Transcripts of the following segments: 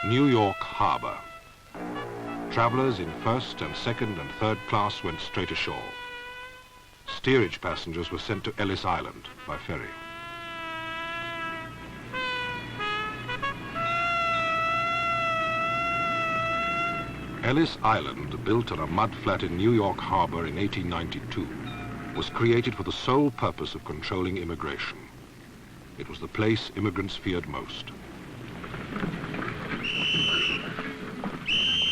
New York Harbor. Travelers in first and second and third class went straight ashore. Steerage passengers were sent to Ellis Island by ferry. Ellis Island, built on a mudflat in New York Harbor in 1892, was created for the sole purpose of controlling immigration. It was the place immigrants feared most.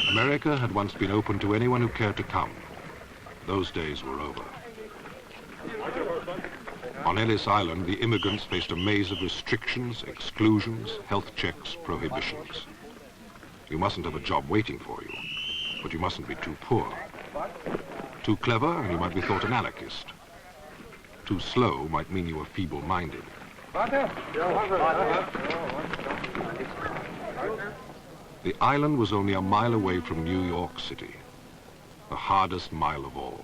America had once been open to anyone who cared to come. Those days were over. On Ellis Island, the immigrants faced a maze of restrictions, exclusions, health checks, prohibitions. You mustn't have a job waiting for you, but you mustn't be too poor. Too clever, and you might be thought an anarchist. Too slow might mean you were feeble-minded. The island was only a mile away from New York City, the hardest mile of all.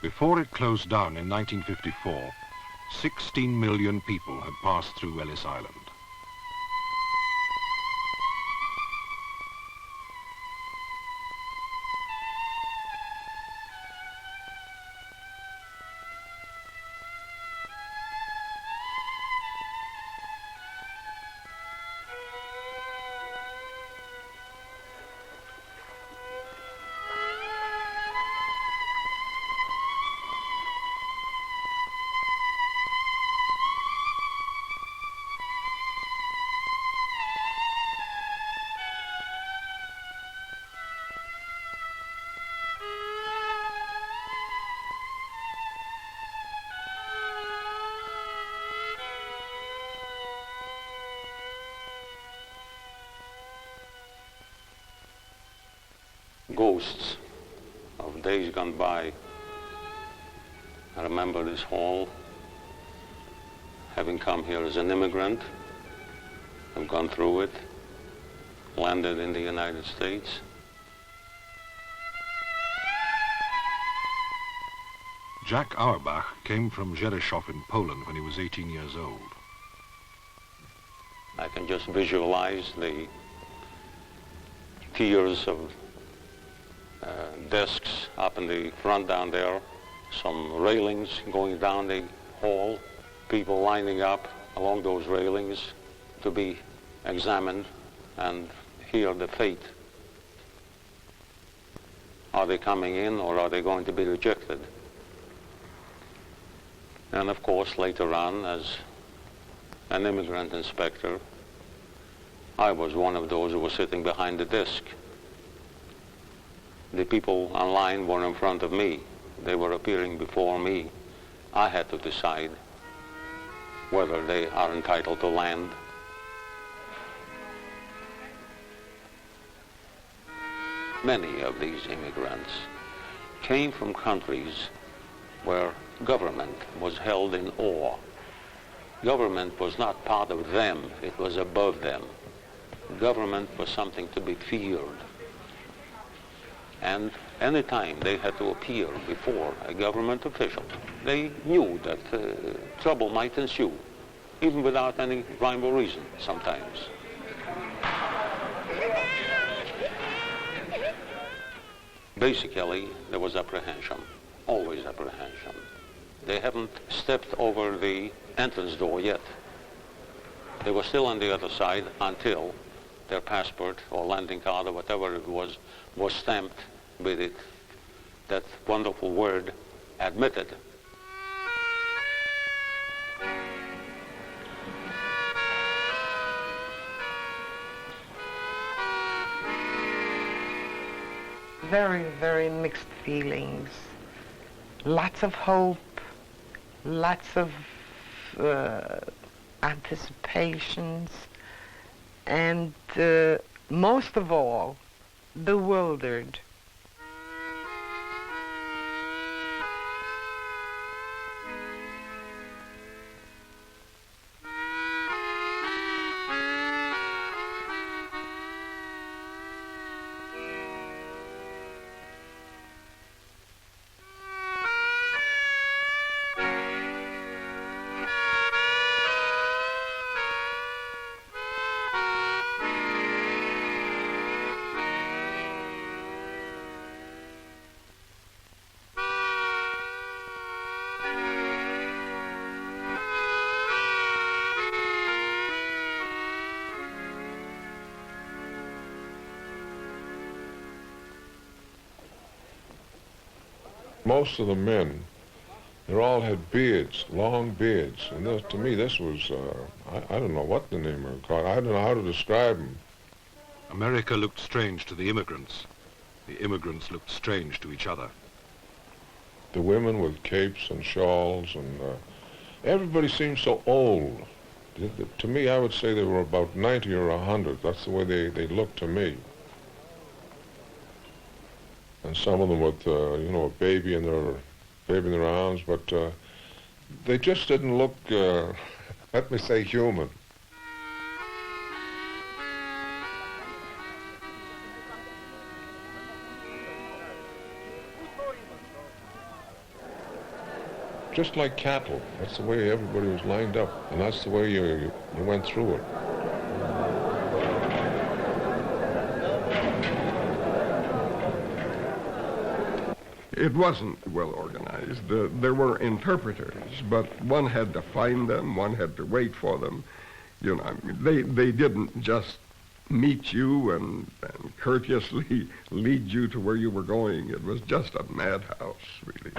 Before it closed down in 1954, 16 million people had passed through Ellis Island. Ghosts of days gone by. I remember this hall, having come here as an immigrant, I've gone through it, landed in the United States. Jack Auerbach came from Rzeszów in Poland when he was 18 years old. I can just visualize the tiers of desks up in the front down there, some railings going down the hall, people lining up along those railings to be examined and hear the fate. Are they coming in or are they going to be rejected? And of course, later on, as an immigrant inspector, I was one of those who was sitting behind the desk. The people online were in front of me. They were appearing before me. I had to decide whether they are entitled to land. Many of these immigrants came from countries where government was held in awe. Government was not part of them, it was above them. Government was something to be feared. And any time they had to appear before a government official, they knew that trouble might ensue, even without any rhyme or reason sometimes. Basically, there was apprehension, always apprehension. They haven't stepped over the entrance door yet. They were still on the other side until their passport or landing card or whatever it was stamped with it, that wonderful word, admitted. Very, very mixed feelings. Lots of hope, lots of anticipations, and most of all, bewildered. most of the men, they all had beards, long beards. And this, to me, this was, I don't know what the name of it called. I don't know how to describe them. America looked strange to the immigrants. The immigrants looked strange to each other. The women with capes and shawls, and everybody seemed so old. To me, I would say they were about 90 or 100. That's the way they looked to me. And some of them with, you know, a baby in their arms, but they just didn't look, let me say, human. Just like cattle. That's the way everybody was lined up, and that's the way you went through it. It wasn't well organized. There were interpreters, but one had to find them, one had to wait for them. You know, they didn't just meet you and courteously lead you to where you were going. It was just a madhouse, really.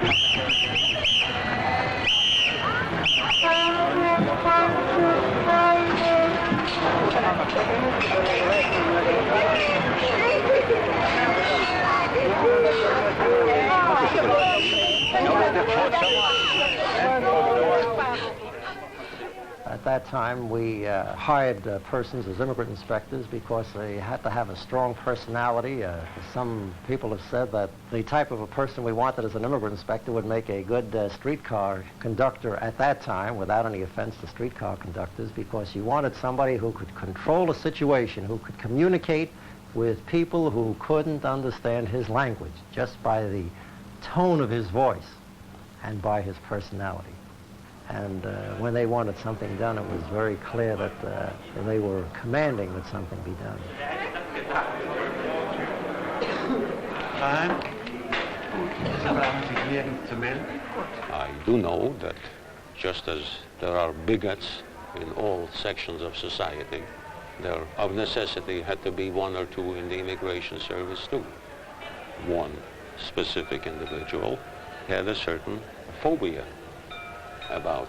At that time, we hired persons as immigrant inspectors because they had to have a strong personality. Some people have said that the type of a person we wanted as an immigrant inspector would make a good streetcar conductor at that time, without any offense to streetcar conductors, because you wanted somebody who could control a situation, who could communicate with people who couldn't understand his language just by the tone of his voice and by his personality. And when they wanted something done, it was very clear that they were commanding that something be done. I do know that just as there are bigots in all sections of society, there of necessity had to be one or two in the immigration service too. One specific individual had a certain phobia about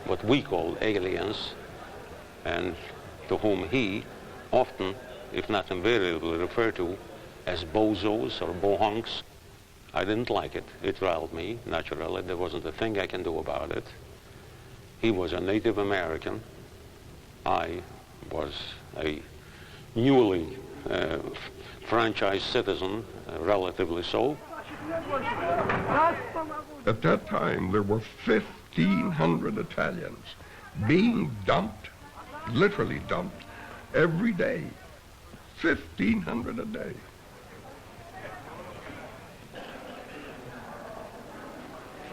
what we call aliens, and to whom he often, if not invariably, referred to as bozos or bohunks. I didn't like it. It riled me, naturally. There wasn't a thing I can do about it. He was a Native American. I was a newly franchised citizen, relatively so. At that time, there were 1,500 Italians being dumped, literally dumped, every day. 1,500 a day.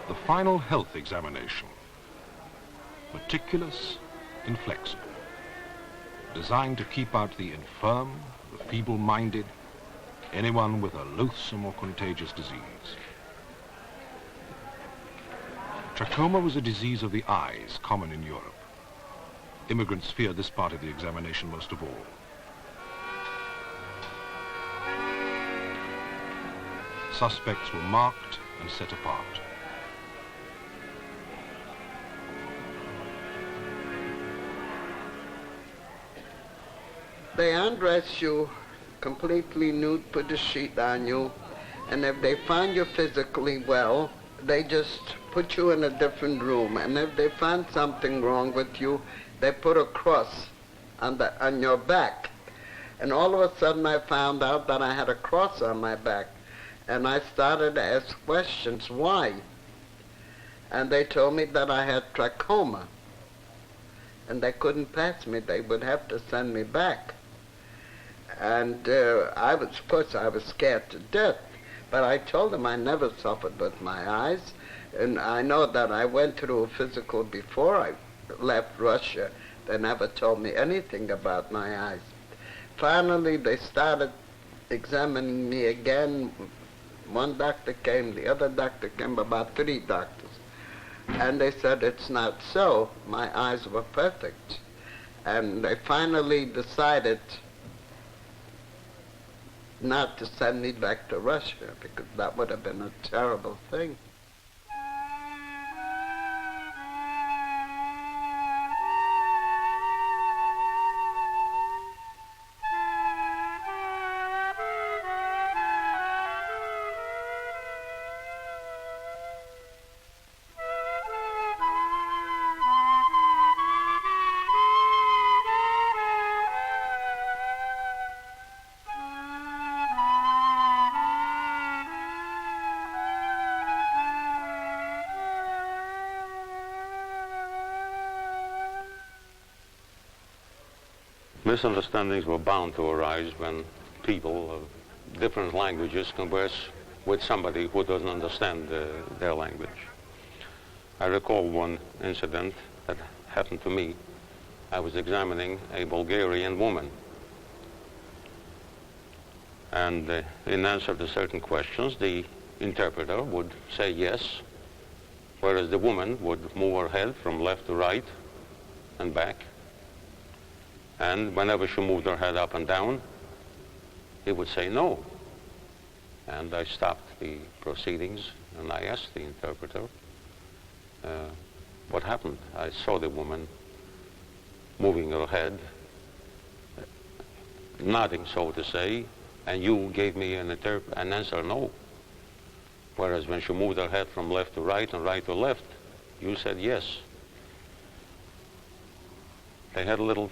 The final health examination. Meticulous, inflexible. Designed to keep out the infirm, the feeble-minded, anyone with a loathsome or contagious disease. Trachoma was a disease of the eyes, common in Europe. Immigrants feared this part of the examination most of all. Suspects were marked and set apart. They undress you completely nude, put a sheet on you, and if they find you physically well, they just put you in a different room. And if they find something wrong with you, they put a cross on your back. And all of a sudden I found out that I had a cross on my back. And I started to ask questions, why? And they told me that I had trachoma. And they couldn't pass me. They would have to send me back. And of course, I was scared to death. But I told them I never suffered with my eyes. And I know that I went through a physical before I left Russia. They never told me anything about my eyes. Finally, they started examining me again. One doctor came, the other doctor came, about 3 doctors. And they said, it's not so. My eyes were perfect. And they finally decided not to send me back to Russia, because that would have been a terrible thing. Misunderstandings were bound to arise when people of different languages converse with somebody who doesn't understand their language. I recall one incident that happened to me. I was examining a Bulgarian woman, and in answer to certain questions, the interpreter would say yes, whereas the woman would move her head from left to right and back. And whenever she moved her head up and down, he would say no. And I stopped the proceedings and I asked the interpreter what happened. I saw the woman moving her head, nodding, so to say, and you gave me an answer no. Whereas when she moved her head from left to right and right to left, you said yes. They had a little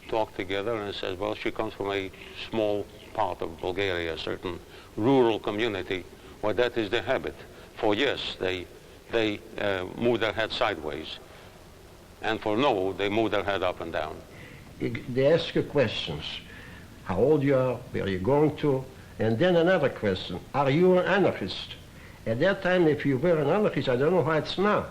talk together, and it says, well, she comes from a small part of Bulgaria, a certain rural community where that is the habit. For yes, they move their head sideways, and for no, they move their head up and down. They ask you questions. How old you are, where you're going to, and then another question, are you an anarchist? At that time, if you were an anarchist, I don't know how it's now.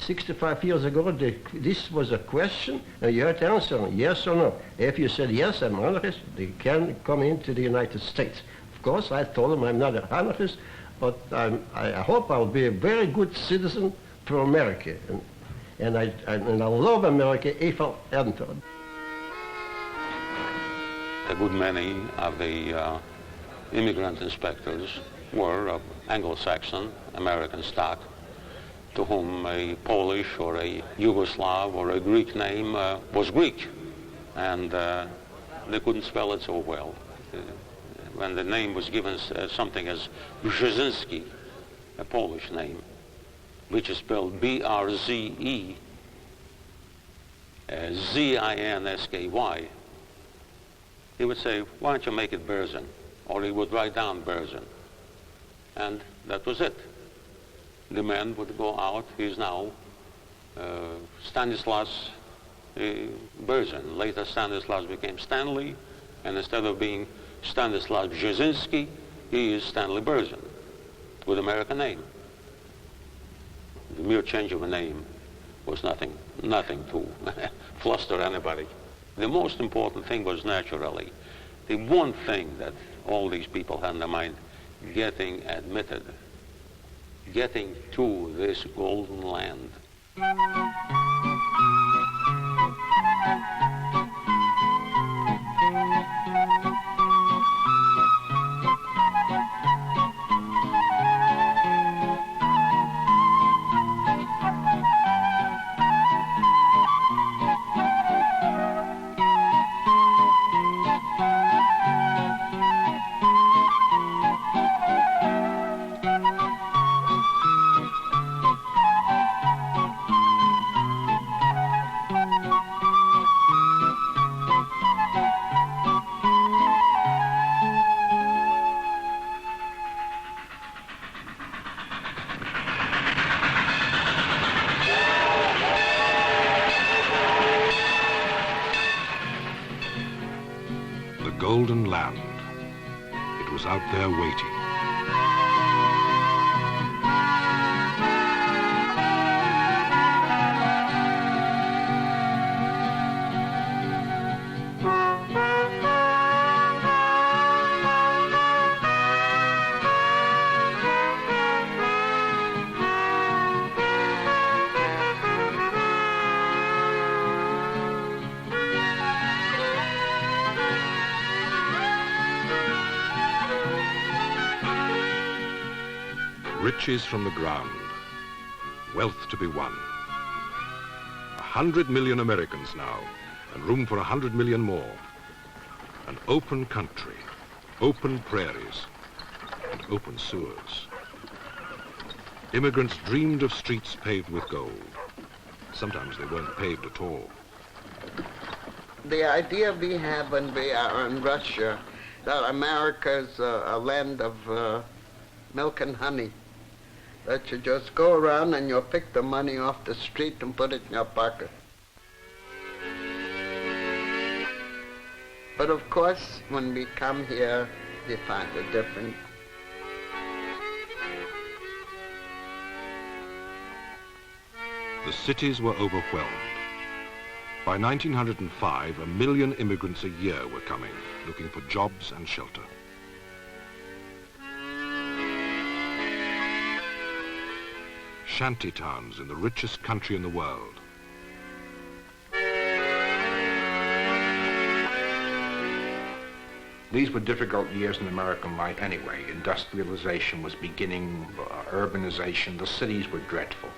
65 years ago, this was a question, and you had to answer yes or no. If you said yes, I'm an anarchist, they can come into the United States. Of course, I told them I'm not an anarchist, but I hope I'll be a very good citizen for America. And I love America if I'll enter. A good many of the immigrant inspectors were of Anglo-Saxon American stock, to whom a Polish or a Yugoslav or a Greek name was Greek, and they couldn't spell it so well. When the name was given something as Brzezinski, a Polish name, which is spelled B-R-Z-E, Z-I-N-S-K-Y, he would say, why don't you make it Berzin? Or he would write down Berzin. And that was it. The man would go out. He's now Stanislas Berzin. Later Stanislas became Stanley, and instead of being Stanislas Brzezinski, he is Stanley Berzin, with American name. The mere change of a name was nothing to fluster anybody. The most important thing was naturally, the one thing that all these people had in their mind, getting admitted, getting to this golden land. Golden land. It was out there waiting. Riches from the ground, wealth to be won. 100 million Americans now, and room for 100 million more. An open country, open prairies, and open sewers. Immigrants dreamed of streets paved with gold. Sometimes they weren't paved at all. The idea we have when we are in Russia, that America's a land of milk and honey. That you just go around and you'll pick the money off the street and put it in your pocket. But of course, when we come here, we find it different. The cities were overwhelmed. By 1905, 1 million immigrants a year were coming, looking for jobs and shelter. Shanty towns in the richest country in the world. These were difficult years in American life anyway. Industrialization was beginning, urbanization, the cities were dreadful.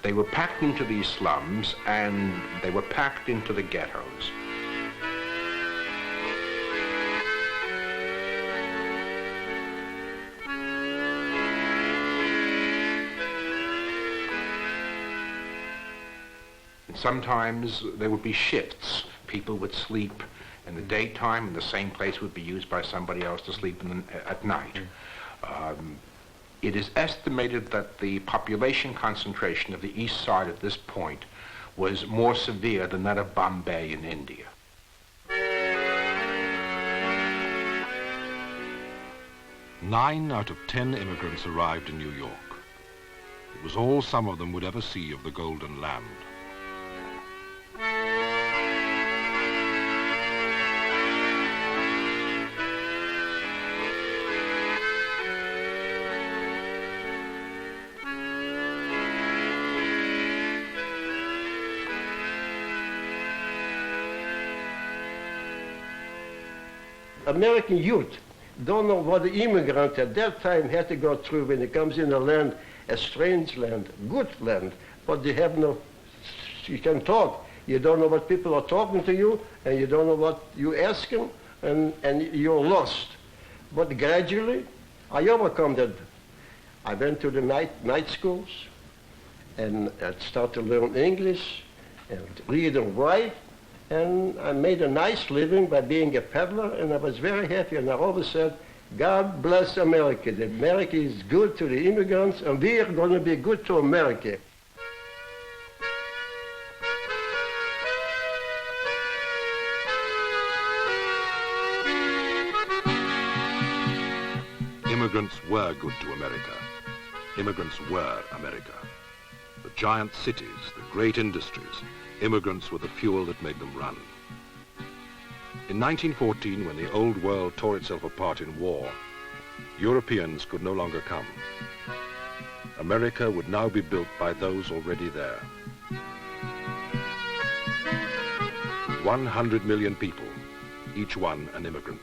They were packed into these slums and they were packed into the ghettos. And sometimes there would be shifts. People would sleep in the daytime, and the same place would be used by somebody else to sleep at night. It is estimated that the population concentration of the east side at this point was more severe than that of Bombay in India. Nine out of 10 immigrants arrived in New York. It was all some of them would ever see of the Golden Land. American youth don't know what the immigrant at that time had to go through when he comes in a land, a strange land, good land, but they have no, you can talk. You don't know what people are talking to you, and you don't know what you ask them, and you're lost. But gradually, I overcome that. I went to the night schools, and I started to learn English, and read and write, and I made a nice living by being a peddler, and I was very happy, and I always said, God bless America. That America is good to the immigrants, and we are going to be good to America. Immigrants were good to America. Immigrants were America. The giant cities, the great industries, immigrants were the fuel that made them run. In 1914, when the old world tore itself apart in war, Europeans could no longer come. America would now be built by those already there. 100 million people, each one an immigrant.